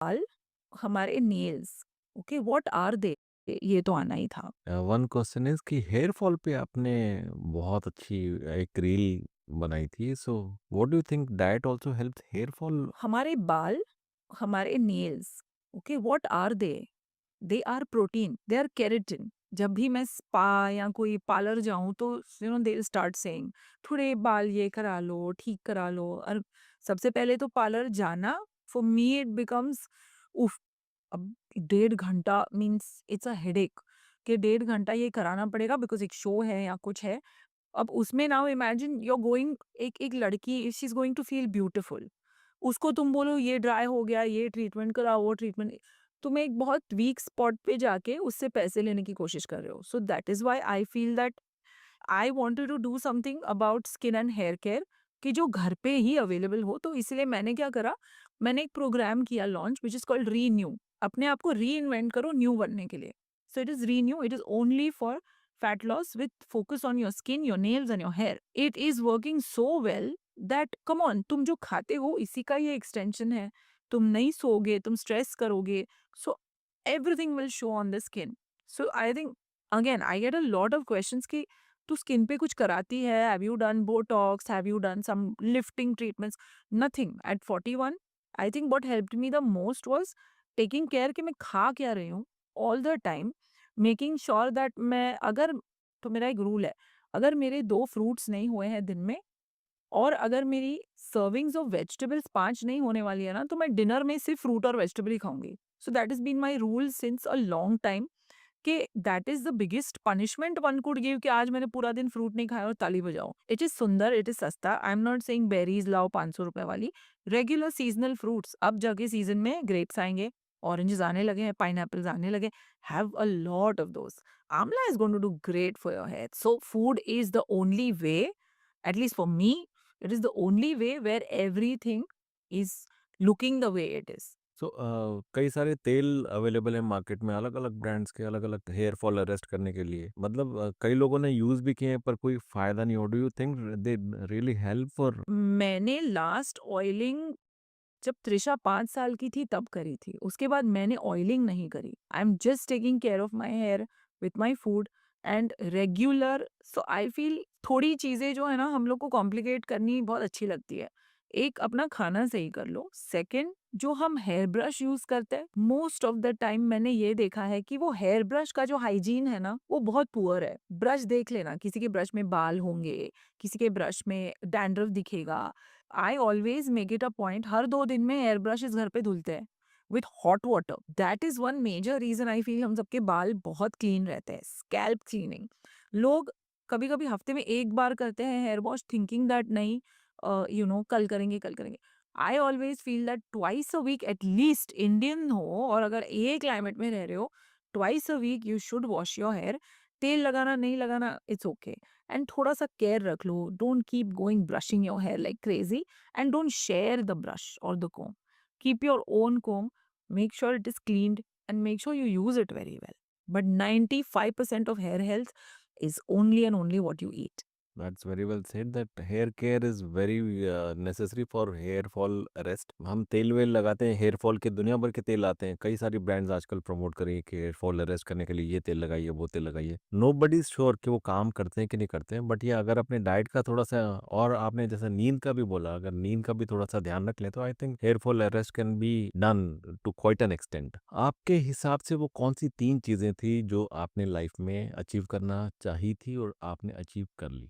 बाल, हमारे nails, okay what are they? ये तो आना ही था। वन क्वेश्चन इज़ कि हेयर फॉल पे आपने बहुत अच्छी एक रील बनाई थी, so what do you think diet also helps hair fall? हमारे बाल, हमारे nails, okay what are they? They are protein, they are keratin. जब भी मैं स्पा या कोई पार्लर जाऊँ तो दे विल स्टार्ट सेइंग थोड़े बाल ये करा लो, ठीक करा लो। और सबसे पहले तो पार्लर जाना फॉर मी इट बिकम्स उफ! अब 1.5 घंटा मीन्स इट्स अ हेडेक कि 1.5 घंटा ये कराना पड़ेगा बिकॉज़ एक शो है या कुछ है। अब उसमें now imagine you are going, एक एक लड़की she is going to feel beautiful. उसको तुम बोलो ये ड्राई हो गया, ये ट्रीटमेंट कराओ, वो ट्रीटमेंट, तुम एक बहुत वीक स्पॉट पे जाके उससे पैसे लेने की कोशिश कर रहे हो। So that is why I feel that I wanted to do something about skin and hair care कि जो घर पे ही अवेलेबल हो। तो इसलिए मैंने क्या करा, मैंने एक प्रोग्राम किया launch which is called renew. अपने आप को रीइन्वेंट करो न्यू बनने के लिए। So it is renew, it is only for fat loss with focus on your skin, your nails and your hair. It is working so well that come on, तुम जो खाते हो इसी का ये एक्सटेंशन है। तुम नहीं सोओगे, तुम स्ट्रेस करोगे, so everything will show on the skin. So I think again I get a lot of questions कि तू स्किन पे कुछ कराती है? Have you done botox? Have you done some lifting treatments? Nothing. At 41 I think what helped me the most was taking care कि मैं खा क्या रही हूँ all the time, making sure that मैं अगर, तो मेरा एक रूल है, अगर मेरे 2 फ्रूट्स नहीं हुए हैं दिन में और अगर मेरी सर्विंग्स ऑफ वेजिटेबल्स 5 नहीं होने वाली है ना, तो मैं डिनर में सिर्फ फ्रूट और वेजिटेबल ही खाऊँगी। So that has been my rule since a long time कि that is the biggest punishment one could give कि आज मैंने पूरा दिन फ्रूट नहीं खाया और ताली बजाओ। इट इज़ सुंदर, इट इज़ सस्ता। I am not saying berries लाओ ₹500 वाली, रेगुलर सीज़नल फ्रूट्स। अब जाके सीज़न में ग्रेप्स आएँगे, ऑरेंजेस आने लगे हैं, पाइनएप्पल्स आने लगे। Have a lot of those. Amla is going to do great for your health. So food is the only way, at least for me, it is the only way where everything is looking the way it is. सो कई सारे तेल available हैं market में, अलग-अलग brands के, अलग-अलग hair fall arrest करने के लिए। मतलब कई लोगों ने यूज़ भी किए हैं पर कोई फ़ायदा नहीं हुआ। Do you think they really help for? मैंने लास्ट ऑयलिंग जब त्रिशा 5 साल की थी तब करी थी। उसके बाद मैंने ऑयलिंग नहीं करी। I am just taking care of my hair with my food and regular. So I feel थोड़ी चीज़ें जो है ना हम लोग को कॉम्प्लिकेट करनी बहुत अच्छी लगती है। एक अपना खाना सही कर लो। सेकंड, जो हम हेयर ब्रश यूज़ करते हैं, मोस्ट ऑफ द टाइम मैंने ये देखा है कि वो हेयर ब्रश का जो हाइजीन है ना, वो बहुत पुअर है। ब्रश देख लेना, किसी के ब्रश में बाल होंगे, किसी के ब्रश में डैंड्रफ दिखेगा। I always make it a point, हर 2 दिन में एयर ब्रशेज़ घर पे धुलते हैं with hot water. That is one major reason I feel हम सबके बाल बहुत क्लीन रहते हैं। स्कैल्प क्लीनिंग, लोग कभी-कभी हफ्ते में 1 बार करते हैं हेयर वॉश थिंकिंग दैट नहीं कल करेंगे, कल करेंगे। I always feel that twice a week at least, Indian हो और अगर ये क्लाइमेट में रह रहे हो, twice a week you should wash your hair. तेल लगाना, नहीं लगाना, इट्स ओके। एंड थोड़ा-सा केयर रख लो। Don't keep going brushing your hair like crazy and don't share the brush or the comb. Keep your own comb, make sure it is cleaned and make sure you use it very well. But 95% of hair health is only and only what you eat. That's very well said that hair care is very necessary for hair fall arrest. हम तेल-वेल लगाते हैं, hair fall के दुनिया भर के तेल आते हैं। कई सारी ब्रांड्स आजकल प्रमोट कर रही है कि हेयर फॉल अरेस्ट करने के लिए ये तेल लगाइए, वो तेल लगाइए। नोबडी इज़ श्योर कि वो काम करते हैं कि नहीं करते हैं, बट ये अगर अपने डाइट का थोड़ा-सा, और आपने जैसे नींद का भी बोला, अगर नींद का भी थोड़ा-सा ध्यान रख लें तो I think hair fall arrest can be done to quite an extent. आपके हिसाब से वो कौन-सी 3 चीज़ें थी जो आपने लाइफ में अचीव करना चाही थी और आपने अचीव कर ली?